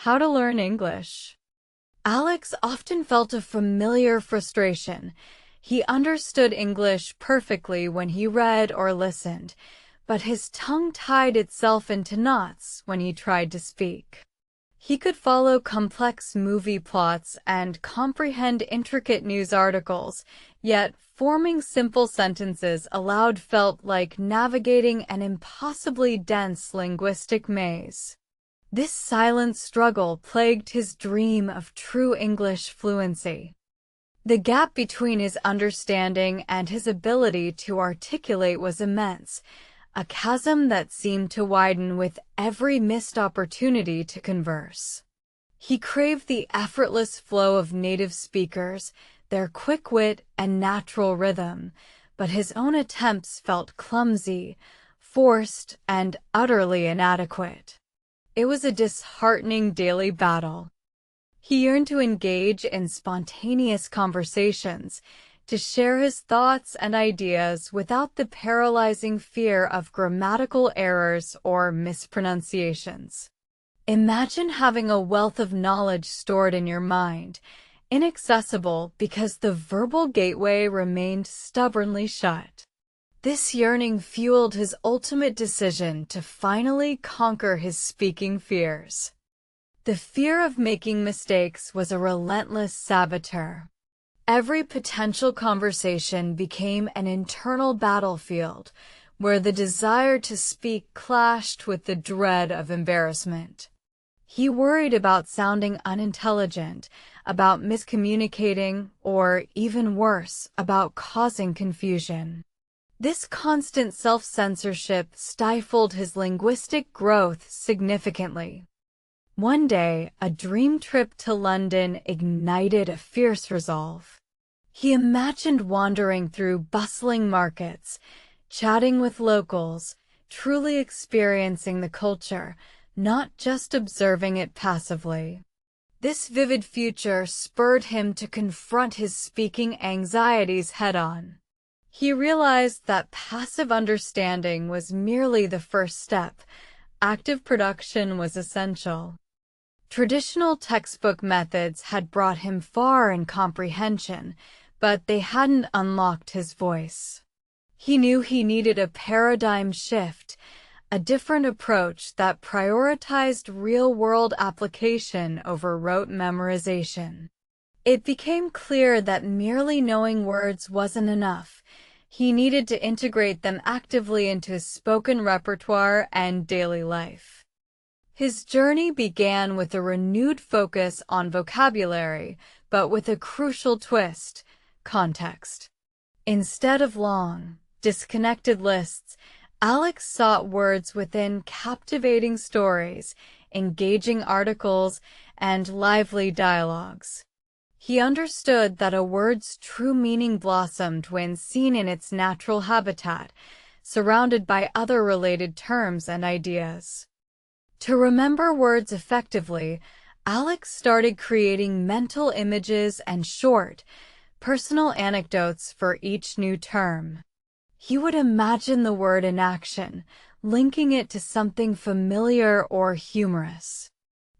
How to learn English. Alex often felt a familiar frustration. He understood English perfectly when he read or listened, but his tongue tied itself into knots when he tried to speak. He could follow complex movie plots and comprehend intricate news articles, yet forming simple sentences aloud felt like navigating an impossibly dense linguistic maze. This silent struggle plagued his dream of true English fluency. The gap between his understanding and his ability to articulate was immense, a chasm that seemed to widen with every missed opportunity to converse. He craved the effortless flow of native speakers, their quick wit and natural rhythm, but his own attempts felt clumsy, forced, and utterly inadequate. It was a disheartening daily battle. He yearned to engage in spontaneous conversations, to share his thoughts and ideas without the paralyzing fear of grammatical errors or mispronunciations. Imagine having a wealth of knowledge stored in your mind, inaccessible because the verbal gateway remained stubbornly shut. This yearning fueled his ultimate decision to finally conquer his speaking fears. The fear of making mistakes was a relentless saboteur. Every potential conversation became an internal battlefield where the desire to speak clashed with the dread of embarrassment. He worried about sounding unintelligent, about miscommunicating, or even worse, about causing confusion. This constant self-censorship stifled his linguistic growth significantly. One day, a dream trip to London ignited a fierce resolve. He imagined wandering through bustling markets, chatting with locals, truly experiencing the culture, not just observing it passively. This vivid future spurred him to confront his speaking anxieties head-on. He realized that passive understanding was merely the first step. Active production was essential. Traditional textbook methods had brought him far in comprehension, but they hadn't unlocked his voice. He knew he needed a paradigm shift, a different approach that prioritized real-world application over rote memorization. It became clear that merely knowing words wasn't enough. He needed to integrate them actively into his spoken repertoire and daily life. His journey began with a renewed focus on vocabulary, but with a crucial twist: context. Instead of long, disconnected lists, Alex sought words within captivating stories, engaging articles, and lively dialogues. He understood that a word's true meaning blossomed when seen in its natural habitat, surrounded by other related terms and ideas. To remember words effectively, Alex started creating mental images and short, personal anecdotes for each new term. He would imagine the word in action, linking it to something familiar or humorous.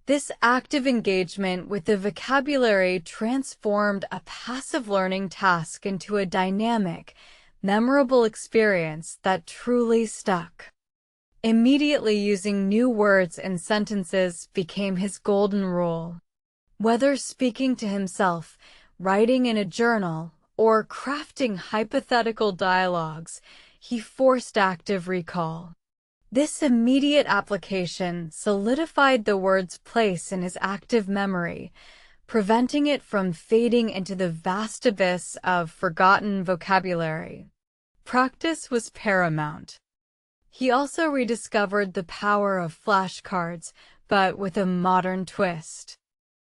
This active engagement with the vocabulary transformed a passive learning task into a dynamic, memorable experience that truly stuck. Immediately using new words and sentences became his golden rule. Whether speaking to himself, writing in a journal, or crafting hypothetical dialogues, he forced active recall. This immediate application solidified the word's place in his active memory, preventing it from fading into the vast abyss of forgotten vocabulary. Practice was paramount. He also rediscovered the power of flashcards, but with a modern twist.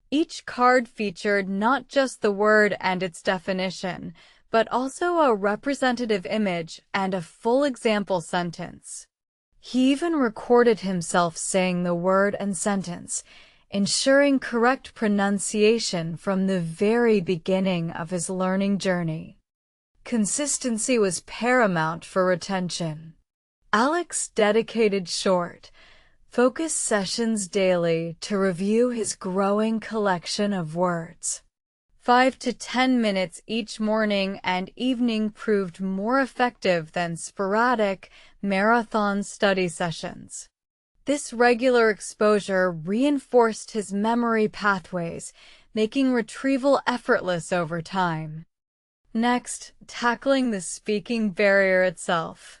Each card featured not just the word and its definition, but also a representative image and a full example sentence. He even recorded himself saying the word and sentence, ensuring correct pronunciation from the very beginning of his learning journey. Consistency was paramount for retention. Alex dedicated short, focus sessions daily to review his growing collection of words. 5 to 10 minutes each morning and evening proved more effective than sporadic, marathon study sessions. This regular exposure reinforced his memory pathways, making retrieval effortless over time. Next, tackling the speaking barrier itself.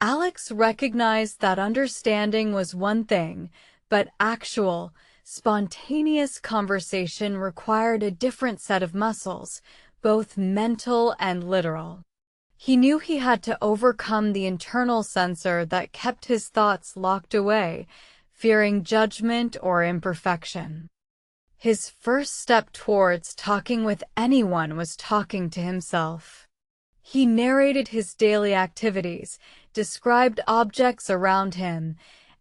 Alex recognized that understanding was one thing, but actual, spontaneous conversation required a different set of muscles, both mental and literal. He knew he had to overcome the internal censor that kept his thoughts locked away, fearing judgment or imperfection. His first step towards talking with anyone was talking to himself. He narrated his daily activities, described objects around him,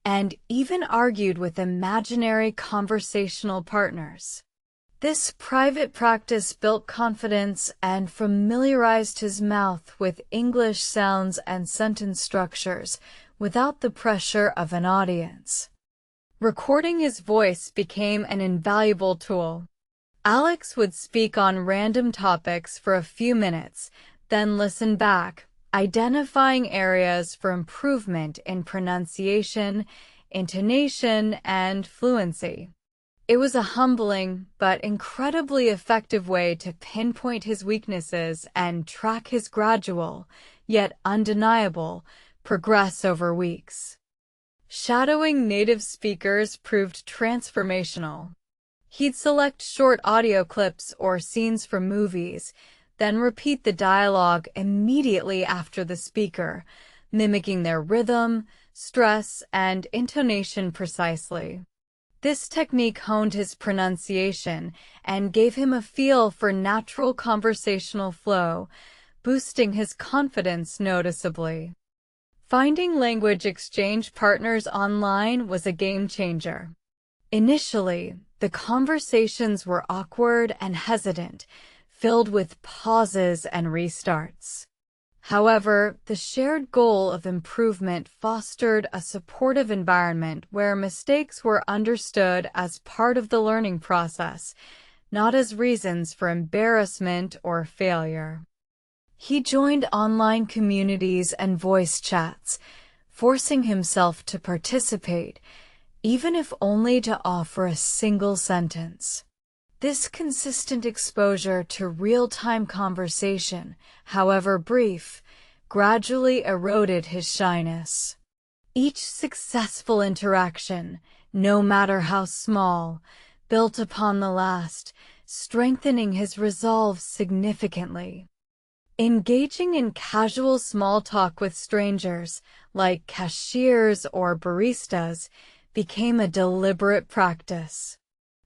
and even argued with imaginary conversational partners. This private practice built confidence and familiarized his mouth with English sounds and sentence structures without the pressure of an audience. Recording his voice became an invaluable tool. Alex would speak on random topics for a few minutes, then listen back, identifying areas for improvement in pronunciation, intonation, and fluency. It was a humbling but incredibly effective way to pinpoint his weaknesses and track his gradual, yet undeniable, progress over weeks. Shadowing native speakers proved transformational. He'd select short audio clips or scenes from movies, then repeat the dialogue immediately after the speaker, mimicking their rhythm, stress, and intonation precisely. This technique honed his pronunciation and gave him a feel for natural conversational flow, boosting his confidence noticeably. Finding language exchange partners online was a game changer. Initially, the conversations were awkward and hesitant, filled with pauses and restarts. However, the shared goal of improvement fostered a supportive environment where mistakes were understood as part of the learning process, not as reasons for embarrassment or failure. He joined online communities and voice chats, forcing himself to participate, even if only to offer a single sentence. This consistent exposure to real-time conversation, however brief, gradually eroded his shyness. Each successful interaction, no matter how small, built upon the last, strengthening his resolve significantly. Engaging in casual small talk with strangers, like cashiers or baristas, became a deliberate practice.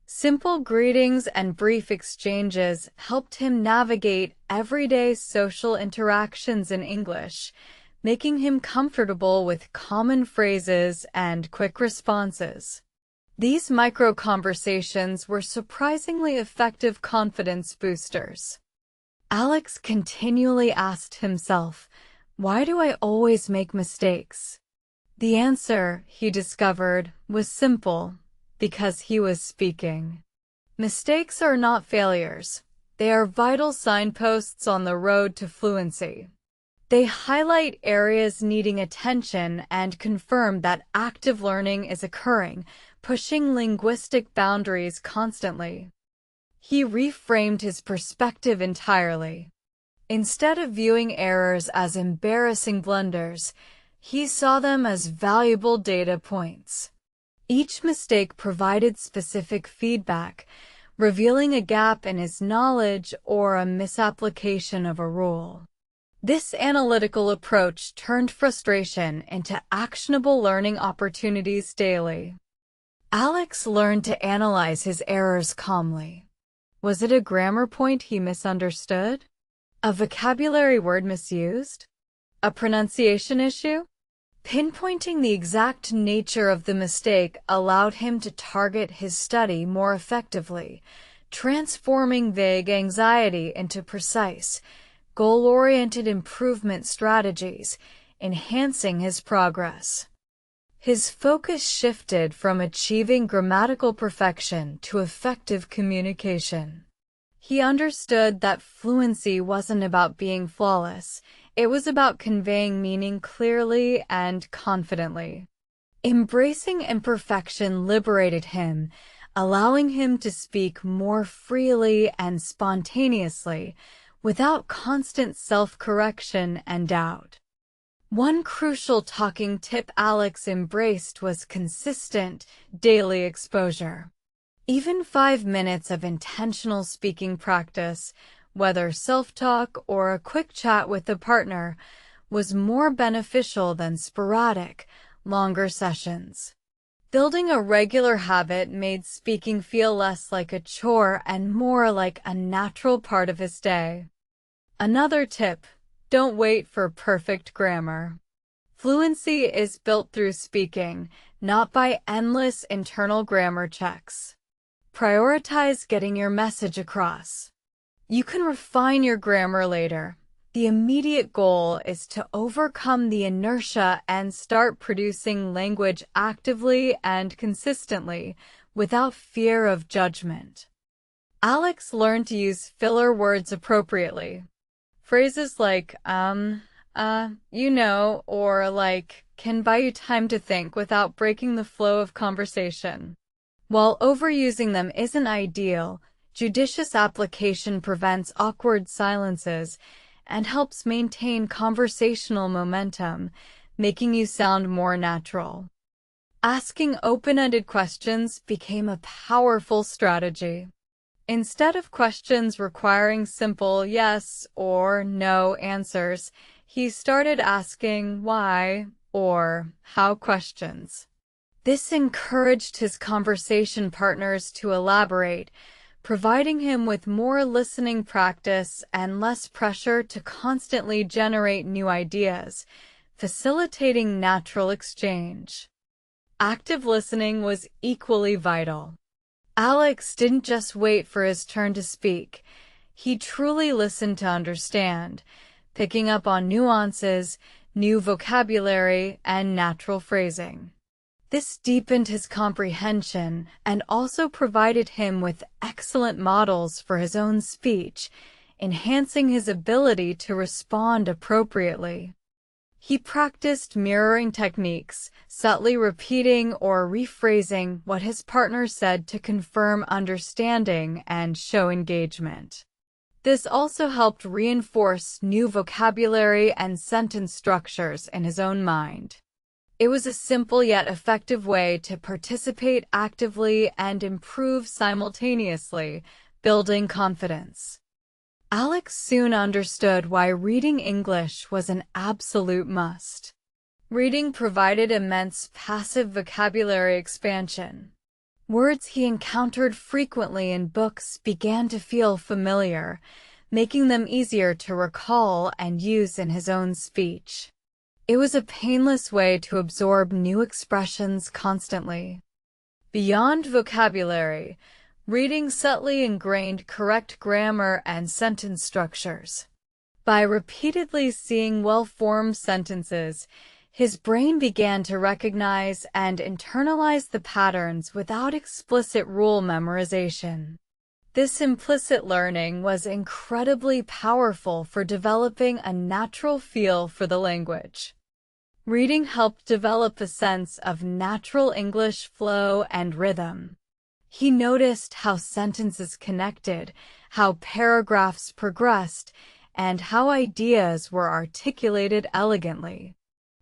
Simple greetings and brief exchanges helped him navigate everyday social interactions in English, making him comfortable with common phrases and quick responses. These micro-conversations were surprisingly effective confidence boosters. Alex continually asked himself, "Why do I always make mistakes?" The answer, he discovered, was simple: because he was speaking. Mistakes are not failures. They are vital signposts on the road to fluency. They highlight areas needing attention and confirm that active learning is occurring, pushing linguistic boundaries constantly. He reframed his perspective entirely. Instead of viewing errors as embarrassing blunders, he saw them as valuable data points. Each mistake provided specific feedback, revealing a gap in his knowledge or a misapplication of a rule. This analytical approach turned frustration into actionable learning opportunities daily. Alex learned to analyze his errors calmly. Was it a grammar point he misunderstood? A vocabulary word misused? A pronunciation issue? Pinpointing the exact nature of the mistake allowed him to target his study more effectively, transforming vague anxiety into precise, goal-oriented improvement strategies, enhancing his progress. His focus shifted from achieving grammatical perfection to effective communication. He understood that fluency wasn't about being flawless, it was about conveying meaning clearly and confidently. Embracing imperfection liberated him, allowing him to speak more freely and spontaneously, without constant self-correction and doubt. One crucial talking tip Alex embraced was consistent, daily exposure. Even 5 minutes of intentional speaking practice, whether self-talk or a quick chat with a partner, was more beneficial than sporadic, longer sessions. Building a regular habit made speaking feel less like a chore and more like a natural part of his day. Another tip: don't wait for perfect grammar. Fluency is built through speaking, not by endless internal grammar checks. Prioritize getting your message across. You can refine your grammar later. The immediate goal is to overcome the inertia and start producing language actively and consistently, without fear of judgment. Alex learned to use filler words appropriately. Phrases like, or like, can buy you time to think without breaking the flow of conversation. While overusing them isn't ideal, judicious application prevents awkward silences and helps maintain conversational momentum, making you sound more natural. Asking open-ended questions became a powerful strategy. Instead of questions requiring simple yes or no answers, he started asking why or how questions. This encouraged his conversation partners to elaborate, providing him with more listening practice and less pressure to constantly generate new ideas, facilitating natural exchange. Active listening was equally vital. Alex didn't just wait for his turn to speak. He truly listened to understand, picking up on nuances, new vocabulary, and natural phrasing. This deepened his comprehension and also provided him with excellent models for his own speech, enhancing his ability to respond appropriately. He practiced mirroring techniques, subtly repeating or rephrasing what his partner said to confirm understanding and show engagement. This also helped reinforce new vocabulary and sentence structures in his own mind. It was a simple yet effective way to participate actively and improve simultaneously, building confidence. Alex soon understood why reading English was an absolute must. Reading provided immense passive vocabulary expansion. Words he encountered frequently in books began to feel familiar, making them easier to recall and use in his own speech. It was a painless way to absorb new expressions constantly. Beyond vocabulary, reading subtly ingrained correct grammar and sentence structures. By repeatedly seeing well-formed sentences, his brain began to recognize and internalize the patterns without explicit rule memorization. This implicit learning was incredibly powerful for developing a natural feel for the language. Reading helped develop a sense of natural English flow and rhythm. He noticed how sentences connected, how paragraphs progressed, and how ideas were articulated elegantly.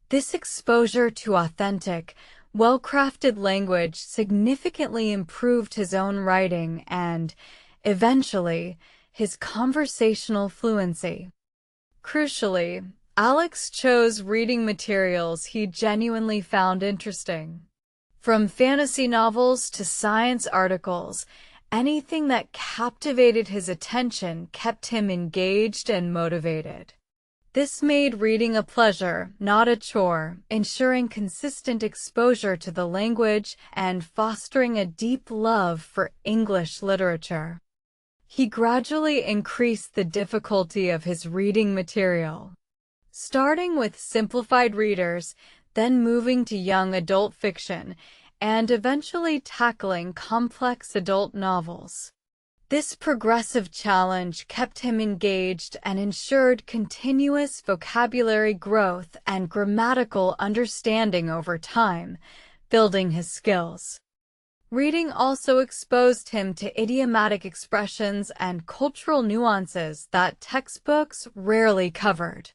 This exposure to authentic, well-crafted language significantly improved his own writing and, eventually, his conversational fluency. Crucially, Alex chose reading materials he genuinely found interesting. From fantasy novels to science articles, anything that captivated his attention kept him engaged and motivated. This made reading a pleasure, not a chore, ensuring consistent exposure to the language and fostering a deep love for English literature. He gradually increased the difficulty of his reading material. Starting with simplified readers, then moving to young adult fiction, and eventually tackling complex adult novels. This progressive challenge kept him engaged and ensured continuous vocabulary growth and grammatical understanding over time, building his skills. Reading also exposed him to idiomatic expressions and cultural nuances that textbooks rarely covered.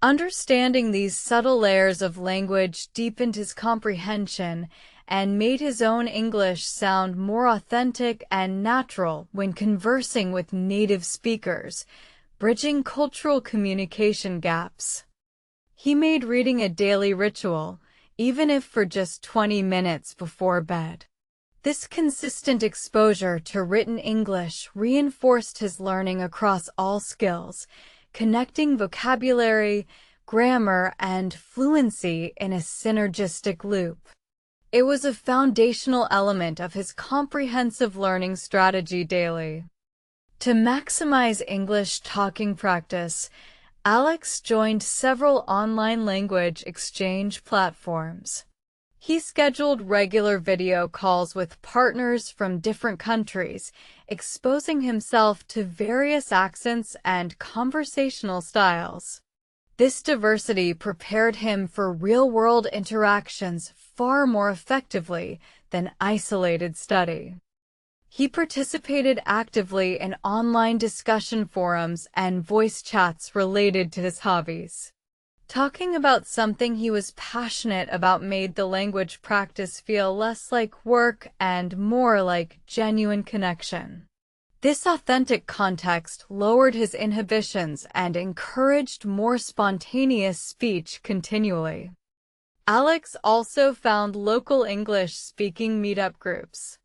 Understanding these subtle layers of language deepened his comprehension and made his own English sound more authentic and natural when conversing with native speakers, bridging cultural communication gaps. He made reading a daily ritual, even if for just 20 minutes before bed. This consistent exposure to written English reinforced his learning across all skills, connecting vocabulary, grammar, and fluency in a synergistic loop. It was a foundational element of his comprehensive learning strategy daily. To maximize English talking practice, Alex joined several online language exchange platforms. He scheduled regular video calls with partners from different countries, exposing himself to various accents and conversational styles. This diversity prepared him for real-world interactions far more effectively than isolated study. He participated actively in online discussion forums and voice chats related to his hobbies. Talking about something he was passionate about made the language practice feel less like work and more like genuine connection. This authentic context lowered his inhibitions and encouraged more spontaneous speech continually. Alex also found local English-speaking meetup groups.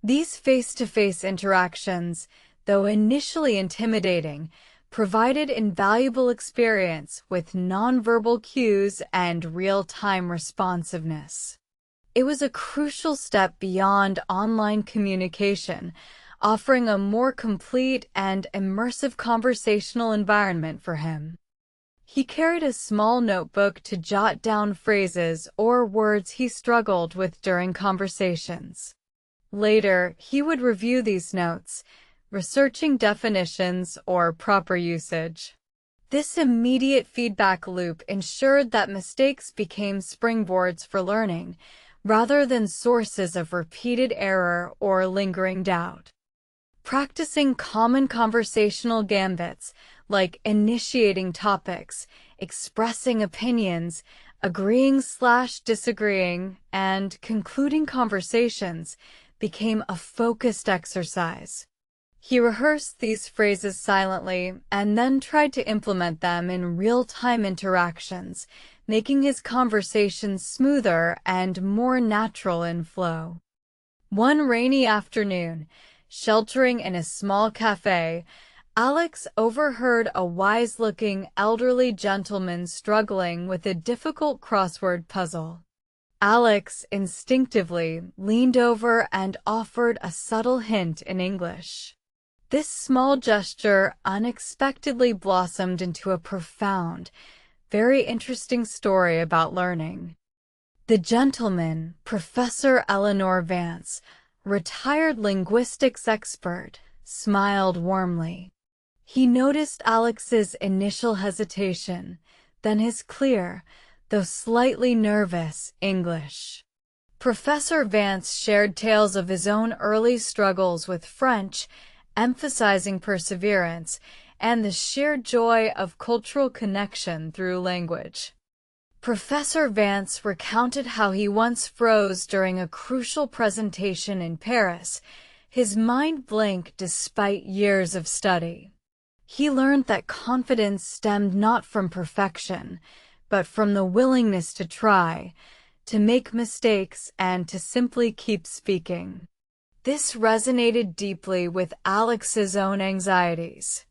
These face-to-face interactions, though initially intimidating, provided invaluable experience with nonverbal cues and real-time responsiveness. It was a crucial step beyond online communication, offering a more complete and immersive conversational environment for him. He carried a small notebook to jot down phrases or words he struggled with during conversations. Later, he would review these notes, researching definitions or proper usage. This immediate feedback loop ensured that mistakes became springboards for learning, rather than sources of repeated error or lingering doubt. Practicing common conversational gambits, like initiating topics, expressing opinions, agreeing/disagreeing, and concluding conversations, became a focused exercise. He rehearsed these phrases silently and then tried to implement them in real-time interactions, making his conversations smoother and more natural in flow. One rainy afternoon, sheltering in a small cafe, Alex overheard a wise-looking elderly gentleman struggling with a difficult crossword puzzle. Alex instinctively leaned over and offered a subtle hint in English. This small gesture unexpectedly blossomed into a profound, very interesting story about learning. The gentleman, Professor Eleanor Vance, retired linguistics expert, smiled warmly. He noticed Alex's initial hesitation, then his clear, though slightly nervous, English. Professor Vance shared tales of his own early struggles with French, emphasizing perseverance and the sheer joy of cultural connection through language. Professor Vance recounted how he once froze during a crucial presentation in Paris, his mind blank despite years of study. He learned that confidence stemmed not from perfection, but from the willingness to try, to make mistakes, and to simply keep speaking. This resonated deeply with Alex's own anxieties.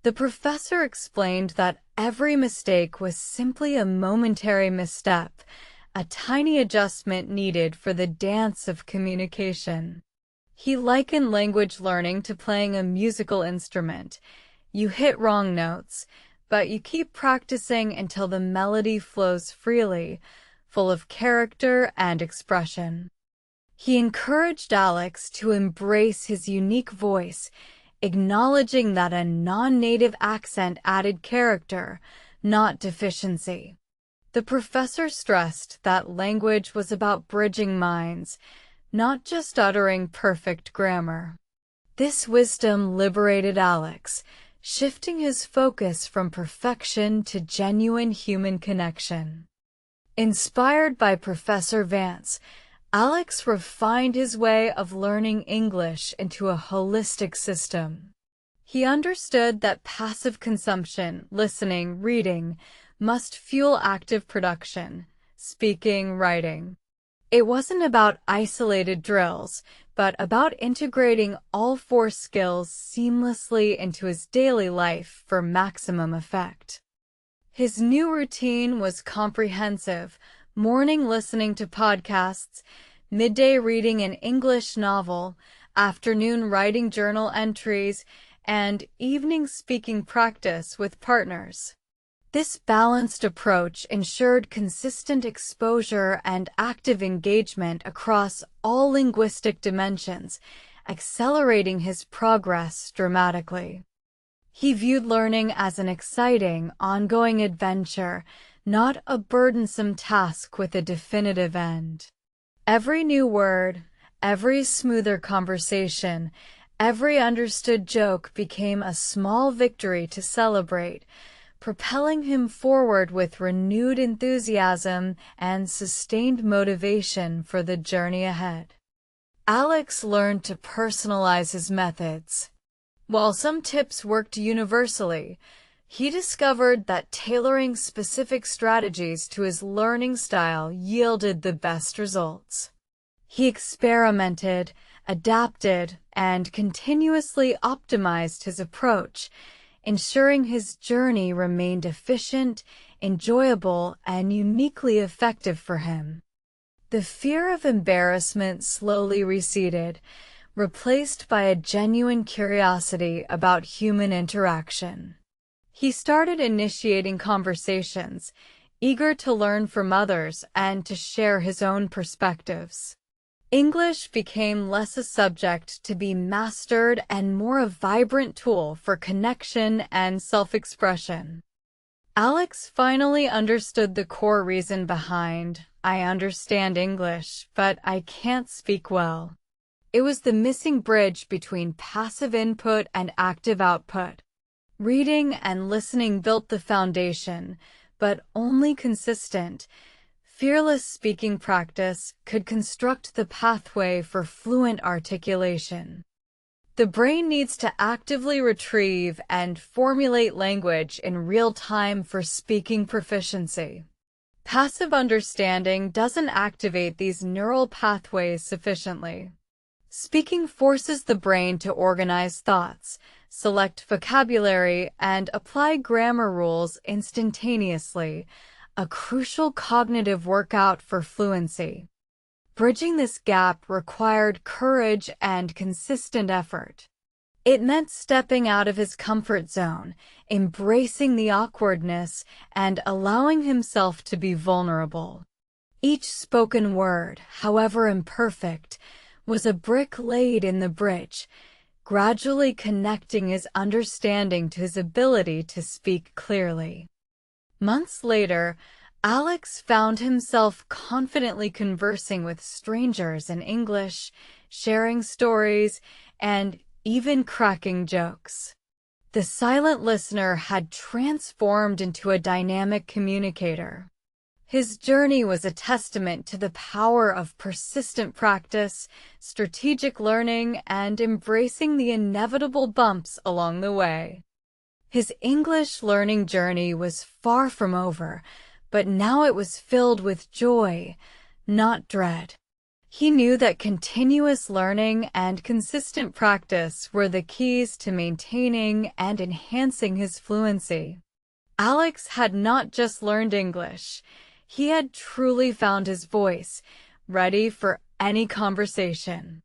The professor explained that every mistake was simply a momentary misstep, a tiny adjustment needed for the dance of communication. He likened language learning to playing a musical instrument. You hit wrong notes, but you keep practicing until the melody flows freely, full of character and expression. He encouraged Alex to embrace his unique voice, acknowledging that a non-native accent added character, not deficiency. The professor stressed that language was about bridging minds, not just uttering perfect grammar. This wisdom liberated Alex, shifting his focus from perfection to genuine human connection. Inspired by Professor Vance, Alex refined his way of learning English into a holistic system. He understood that passive consumption, listening, reading, must fuel active production, speaking, writing. It wasn't about isolated drills, but about integrating all four skills seamlessly into his daily life for maximum effect. His new routine was comprehensive: morning listening to podcasts, midday reading an English novel, afternoon writing journal entries, and evening speaking practice with partners. This balanced approach ensured consistent exposure and active engagement across all linguistic dimensions, accelerating his progress dramatically. He viewed learning as an exciting, ongoing adventure, not a burdensome task with a definitive end. Every new word, every smoother conversation, every understood joke became a small victory to celebrate, propelling him forward with renewed enthusiasm and sustained motivation for the journey ahead. Alex learned to personalize his methods. While some tips worked universally, he discovered that tailoring specific strategies to his learning style yielded the best results. He experimented, adapted, and continuously optimized his approach, ensuring his journey remained efficient, enjoyable, and uniquely effective for him. The fear of embarrassment slowly receded, replaced by a genuine curiosity about human interaction. He started initiating conversations, eager to learn from others and to share his own perspectives. English became less a subject to be mastered and more a vibrant tool for connection and self-expression. Alex finally understood the core reason behind, "I understand English, but I can't speak well." It was the missing bridge between passive input and active output. Reading and listening built the foundation, but only consistent, fearless speaking practice could construct the pathway for fluent articulation. The brain needs to actively retrieve and formulate language in real time for speaking proficiency. Passive understanding doesn't activate these neural pathways sufficiently. Speaking forces the brain to organize thoughts, select vocabulary, and apply grammar rules instantaneously, a crucial cognitive workout for fluency. Bridging this gap required courage and consistent effort. It meant stepping out of his comfort zone, embracing the awkwardness, and allowing himself to be vulnerable. Each spoken word, however imperfect, was a brick laid in the bridge, gradually connecting his understanding to his ability to speak clearly. Months later, Alex found himself confidently conversing with strangers in English, sharing stories, and even cracking jokes. The silent listener had transformed into a dynamic communicator. His journey was a testament to the power of persistent practice, strategic learning, and embracing the inevitable bumps along the way. His English learning journey was far from over, but now it was filled with joy, not dread. He knew that continuous learning and consistent practice were the keys to maintaining and enhancing his fluency. Alex had not just learned English. He had truly found his voice, ready for any conversation.